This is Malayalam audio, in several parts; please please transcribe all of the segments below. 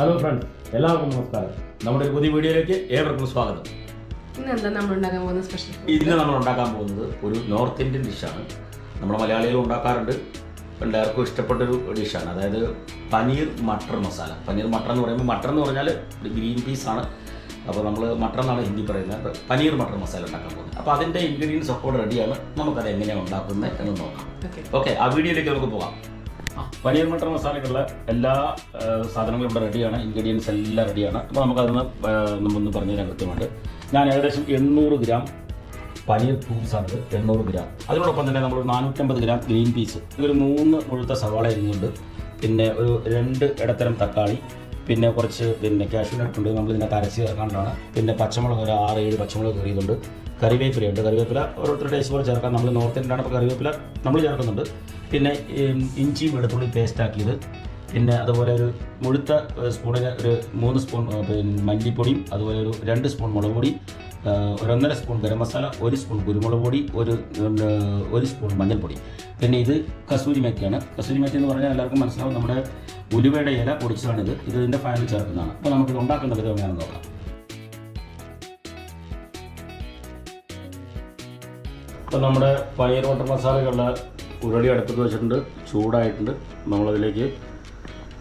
ഹലോ ഫ്രണ്ട്സ്, എല്ലാവർക്കും നമസ്കാരം. നമ്മുടെ ഒരു പുതിയ വീഡിയോയിലേക്ക് ഏവർക്കും സ്വാഗതം. ഇന്ന് നമ്മൾ ഉണ്ടാക്കാൻ പോകുന്നത് ഒരു നോർത്ത് ഇന്ത്യൻ ഡിഷാണ്. നമ്മുടെ മലയാളികൾ ഉണ്ടാക്കാറുണ്ട്, എല്ലാവർക്കും ഇഷ്ടപ്പെട്ടൊരു ഡിഷാണ്. അതായത് പനീർ മട്ടർ മസാല. പനീർ മട്ടർ എന്ന് പറയുമ്പോൾ മട്ടർ എന്ന് പറഞ്ഞാൽ ഗ്രീൻ പീസ് ആണ്. അപ്പോൾ നമ്മൾ മട്ടർ എന്നാണ് ഹിന്ദി പറയുന്നത്. പനീർ മട്ടർ മസാല ഉണ്ടാക്കാൻ പോകുന്നത്. അപ്പോൾ അതിൻ്റെ ഇൻഗ്രീഡിയൻസ് ഒക്കെ റെഡിയാണ്. നമുക്കത് എങ്ങനെയാണ് ഉണ്ടാക്കുന്നത് എന്ന് നോക്കാം. ഓക്കെ, ആ വീഡിയോയിലേക്ക് നമുക്ക് പോകാം. പനീർ മട്ടർ മസാലയ്ക്കുള്ള എല്ലാ സാധനങ്ങളും ഇവിടെ റെഡിയാണ്. ഇൻഗ്രീഡിയൻസ് എല്ലാം റെഡിയാണ്. അപ്പോൾ നമുക്കതൊന്ന് നമ്മളൊന്ന് പറഞ്ഞു തരാൻ കൃത്യമുണ്ട്. ഞാൻ ഏകദേശം 800 ഗ്രാം പനീർ ക്യൂബ്സാണിത്, 800 ഗ്രാം. അതിനോടൊപ്പം തന്നെ നമ്മൾ 450 ഗ്രാം ഗ്രീൻ പീസ്, ഇതൊരു 3 മുഴുത്ത സവാള അരിഞ്ഞുണ്ട്, പിന്നെ ഒരു 2 ഇടത്തരം തക്കാളി, പിന്നെ കുറച്ച് കാഷ്യൂനട്ട് ഉണ്ട്, നമ്മൾ ഇതിനകത്ത് അരച്ച് ചേർക്കാനുള്ളതാണ്. പിന്നെ പച്ചമുളക് ഒരു 6-7 പച്ചമുളക് കയറിയതുണ്ട്. കറിവേപ്പിലയുണ്ട്. കറിവേപ്പില ഓരോരുത്തരുടെ ടേസ്റ്റ് പോലെ ചേർക്കാം. നമ്മൾ നോർത്ത് ഇന്ത്യയിലാണ്, അപ്പോൾ കറിവേപ്പില നമ്മൾ ചേർക്കുന്നുണ്ട്. പിന്നെ ഇഞ്ചി വെളുത്തുള്ളി പേസ്റ്റ് ആക്കിയത്, പിന്നെ അതുപോലെ ഒരു മുഴുത്ത സ്പൂണിന് ഒരു 3 സ്പൂൺ മല്ലിപ്പൊടിയും, അതുപോലെ ഒരു 2 സ്പൂൺ മുളക് പൊടി, ഒരു 1.5 സ്പൂൺ ഗരം മസാല, 1 സ്പൂൺ കുരുമുളക് പൊടി, ഒരു സ്പൂൺ മഞ്ഞൾപ്പൊടി. പിന്നെ ഇത് കസൂരി മേത്തിയാണ്. കസൂരി മേത്തി എന്ന് പറഞ്ഞാൽ എല്ലാവർക്കും മനസ്സിലാവും, നമ്മുടെ ഉലുവയുടെ ഇല പൊടിച്ചതാണിത്. ഇതിൻ്റെ ഫൈനൽ ചേർക്കുന്നതാണ്. അപ്പോൾ നമുക്കിത് ഉണ്ടാക്കുന്ന വിധം എങ്ങനെയാണെന്ന് നോക്കാം. അപ്പോൾ നമ്മുടെ പനീർ മട്ടർ മസാലകളുടെ ഉരുളി അടുപ്പത്ത് വെച്ചിട്ടുണ്ട്, ചൂടായിട്ടുണ്ട്. നമ്മളതിലേക്ക്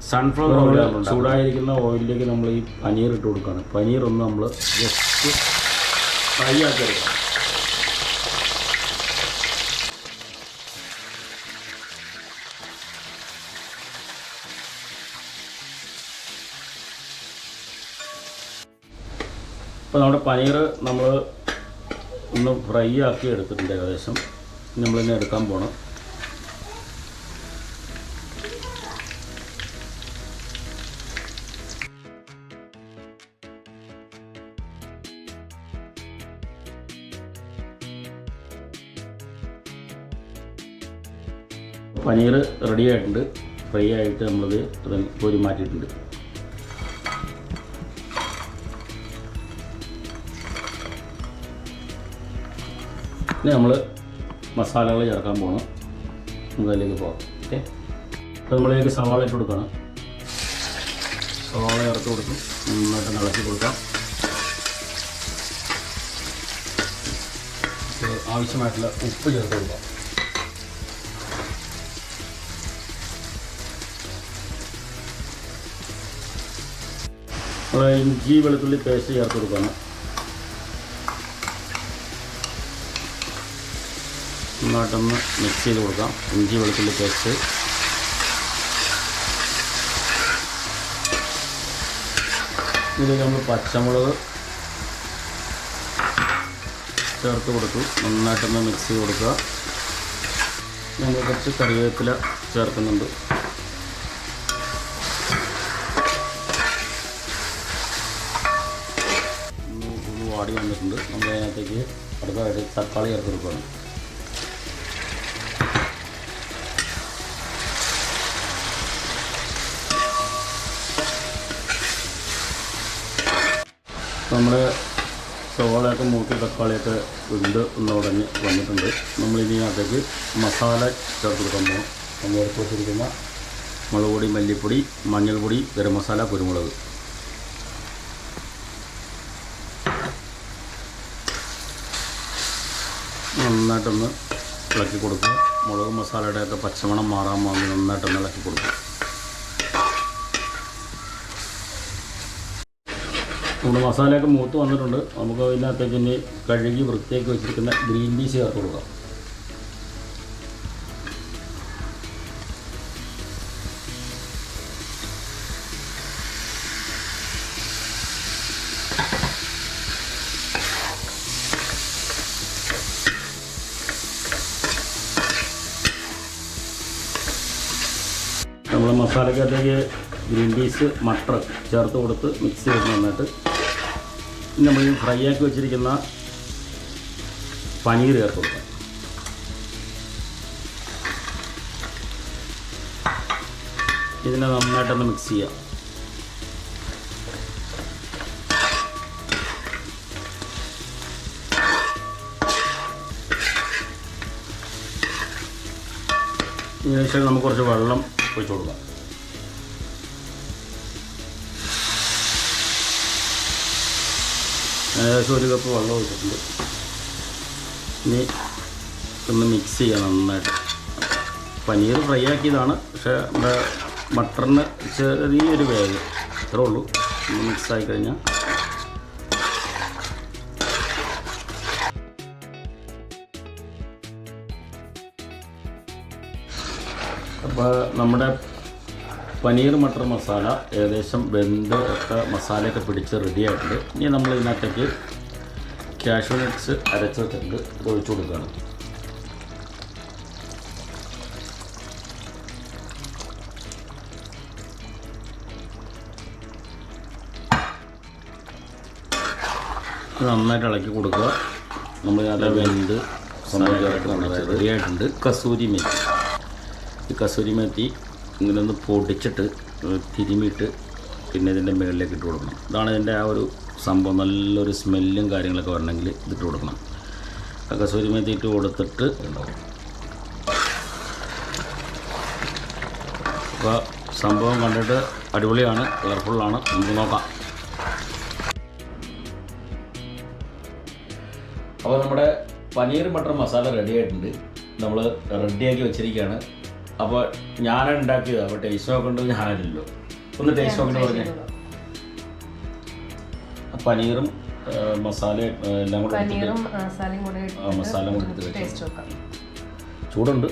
സൺഫ്ലവർ ഓയിൽ, ചൂടായിരിക്കുന്ന ഓയിലിലേക്ക് നമ്മൾ ഈ പനീർ ഇട്ട് കൊടുക്കുകയാണ്. പനീർ ഒന്ന് നമ്മൾ ജസ്റ്റ് ഫ്രൈ ആക്കി എടുക്കാം. അപ്പോൾ നമ്മുടെ പനീർ നമ്മൾ ഒന്ന് ഫ്രൈ ആക്കി എടുത്തിട്ടുണ്ട് ഏകദേശം. നമ്മളിന്നെ എടുക്കാൻ പോകണം. പനീർ റെഡി ആയിട്ടുണ്ട്, ഫ്രൈ ആയിട്ട് നമ്മളത് കോരി മാറ്റിയിട്ടുണ്ട്. ഇനി നമ്മൾ മസാലകൾ ചേർക്കാൻ പോകണം. നമുക്കതിലേക്ക് പോകാം. ഓക്കെ, അപ്പോൾ നമ്മളിലേക്ക് സവാള ഇട്ട് കൊടുക്കണം. സവാള ചേർത്ത് കൊടുക്കും, നന്നായിട്ട് ഇളക്കി കൊടുക്കാം. ആവശ്യമായിട്ടുള്ള ഉപ്പ് ചേർത്ത് കൊടുക്കാം. നമ്മൾ ഇഞ്ചി വെളുത്തുള്ളി പേസ്റ്റ് ചേർത്ത് കൊടുക്കണം. നന്നായിട്ടൊന്ന് മിക്സ് ചെയ്ത് കൊടുക്കാം. ഇഞ്ചി വെളുത്തുള്ളി പേസ്റ്റ്, ഇതിലേക്ക് നമ്മൾ പച്ചമുളക് ചേർത്ത് കൊടുത്തു. നന്നായിട്ടൊന്ന് മിക്സ് ചെയ്ത് കൊടുക്കുക. നമ്മൾ കുറച്ച് കറിവേപ്പില ചേർക്കുന്നുണ്ട്. വാടി വന്നിട്ടുണ്ട്. നമ്മൾ അതിനകത്തേക്ക് അടുത്തതായിട്ട് തക്കാളി ചേർത്ത് കൊടുക്കണം. നമ്മൾ സവാളയൊക്കെ മൂട്ടി തക്കാളിയൊക്കെ ഒന്ന് ഉടഞ്ഞ് വന്നിട്ടുണ്ട്. നമ്മളിനി അതിനകത്തേക്ക് മസാല ചേർത്ത് കൊടുക്കാൻ പോകും. നമ്മൾ എടുത്ത് വെച്ചിരിക്കുന്ന മുളക് പൊടി, മല്ലിപ്പൊടി, മഞ്ഞൾപ്പൊടി, ഗരം മസാല, കുരുമുളക്. നന്നായിട്ടൊന്ന് ഇളക്കി കൊടുക്കുക. മുളക് മസാലയുടെയൊക്കെ പച്ചമണം മാറാൻ വേണ്ടി നന്നായിട്ടൊന്ന് ഇളക്കി കൊടുക്കുക. നമ്മുടെ മസാലയൊക്കെ മൂത്ത് വന്നിട്ടുണ്ട്. നമുക്ക് അതിനകത്തേക്ക് ഇനി കഴുകി വൃത്തിയാക്കി വെച്ചിരിക്കുന്ന ഗ്രീൻ പീസ് ചേർത്ത് കൊടുക്കാം. നമ്മൾ മസാലക്കകത്തേക്ക് ഗ്രീൻ പീസ് മട്ടർ ചേർത്ത് കൊടുത്ത് മിക്സ് ചെയ്ത് നന്നായിട്ട് നമ്മൾ ഫ്രൈ ആക്കി വെച്ചിരിക്കുന്ന പനീർ ചേർത്ത് കൊടുക്കാം. ഇതിനെ നന്നായിട്ടൊന്ന് മിക്സ് ചെയ്യാം. ഇതിനുശേഷം നമുക്ക് കുറച്ച് വെള്ളം ഒഴിച്ചു കൊടുക്കാം. ഏകദേശം 1 കപ്പ് വെള്ളം ഒഴിച്ചിട്ടുണ്ട്. ഇനി ഒന്ന് മിക്സ് ചെയ്യാം നന്നായിട്ട്. പനീർ ഫ്രൈ ആക്കിയതാണ്, പക്ഷേ നമ്മുടെ മട്ടറിന് ചെറിയൊരു വേവ് ഇത്രേ ഉള്ളൂ. ഒന്ന് മിക്സായി കഴിഞ്ഞാൽ അപ്പോൾ നമ്മുടെ പനീർ മട്ടർ മസാല ഏകദേശം വെന്ത് ഒക്കെ മസാലയൊക്കെ പിടിച്ച് റെഡി ആയിട്ടുണ്ട്. ഇനി നമ്മൾ ഇതിനകത്തേക്ക് കാഷ്യൂ നട്ട്സ് അരച്ചിട്ടുണ്ട്, ഇത് ഒഴിച്ചു കൊടുക്കുകയാണ്. നന്നായിട്ട് ഇളക്കി കൊടുക്കുക. നമ്മൾ നല്ല വെന്ത് നന്നായിട്ട് റെഡി ആയിട്ടുണ്ട്. കസൂരി മേത്തി, ഈ കസൂരി മേത്തി ഇങ്ങനെ ഒന്ന് പൊടിച്ചിട്ട് തിരുമിയിട്ട് പിന്നെ ഇതിൻ്റെ മുകളിലേക്ക് ഇട്ട് കൊടുക്കണം. ഇതാണ് ഇതിൻ്റെ ആ ഒരു സംഭവം. നല്ലൊരു സ്മെല്ലും കാര്യങ്ങളൊക്കെ വരണമെങ്കിൽ ഇതിട്ട് കൊടുക്കണം. കസൂരി മേത്തി ഇട്ട് കൊടുത്തിട്ട് ഉണ്ടാവും. അപ്പോൾ സംഭവം കണ്ടിട്ട് അടിപൊളിയാണ്, കളർഫുള്ളാണ്. നമുക്ക് നോക്കാം. അപ്പോൾ നമ്മുടെ പനീർ മട്ടർ മസാല റെഡി ആയിട്ടുണ്ട്. നമ്മൾ റെഡിയാക്കി വെച്ചിരിക്കുകയാണ്. അപ്പോൾ ഞാനാണ് ഉണ്ടാക്കിയത്. അപ്പോൾ ടേസ്റ്റ് നോക്കേണ്ടത് ഞാനല്ലല്ലോ. ഒന്ന് ടേസ്റ്റ് നോക്കേണ്ടി പറഞ്ഞേ. പനീറും മസാലയും എല്ലാം കൂടെ മസാല കൂടെ എടുത്ത് വെച്ചു. ചൂടുണ്ട്,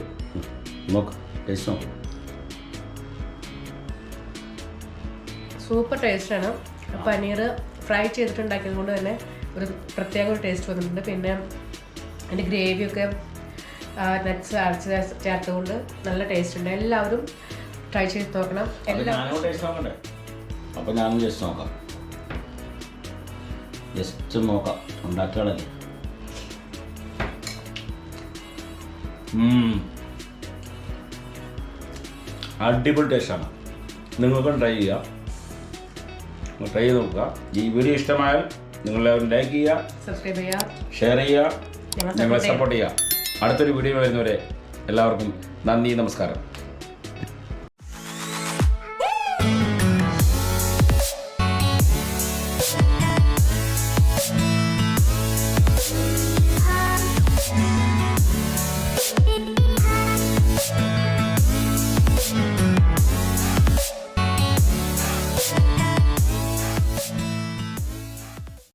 നോക്കാം, ടേസ്റ്റ് നോക്കാം. സൂപ്പർ ടേസ്റ്റാണ്. പനീർ ഫ്രൈ ചെയ്തിട്ടുണ്ടാക്കിയത് കൊണ്ട് തന്നെ ഒരു പ്രത്യേക ഒരു ടേസ്റ്റ് വന്നിട്ടുണ്ട്. പിന്നെ അതിൻ്റെ ഗ്രേവിയൊക്കെ നട്ട്സ് അരച്ച് ചേർത്തുകൊണ്ട് നല്ല ടേസ്റ്റ് ഉണ്ട്. എല്ലാവരും ട്രൈ ചെയ്ത് നോക്കണം. ഞാനും ടേസ്റ്റ് നോക്കണ്ടേ? അപ്പോൾ ഞാനും ജസ്റ്റ് നോക്കാം, ജസ്റ്റ് നോക്കാം. ഉണ്ടാക്കിയാളല്ലേ. അടിപൊളി ടേസ്റ്റാണ്. നിങ്ങൾക്കും ട്രൈ ചെയ്യാം, ട്രൈ ചെയ്ത് നോക്കുക. ഈ വീഡിയോ ഇഷ്ടമായാൽ നിങ്ങളെല്ലാവരും ലൈക്ക് ചെയ്യുക, സബ്സ്ക്രൈബ് ചെയ്യുക, ഷെയർ ചെയ്യുക, ഞങ്ങളെ സപ്പോർട്ട് ചെയ്യുക. അടുത്തൊരു വീഡിയോ വരുന്നവരെ എല്ലാവർക്കും നന്ദി, നമസ്കാരം.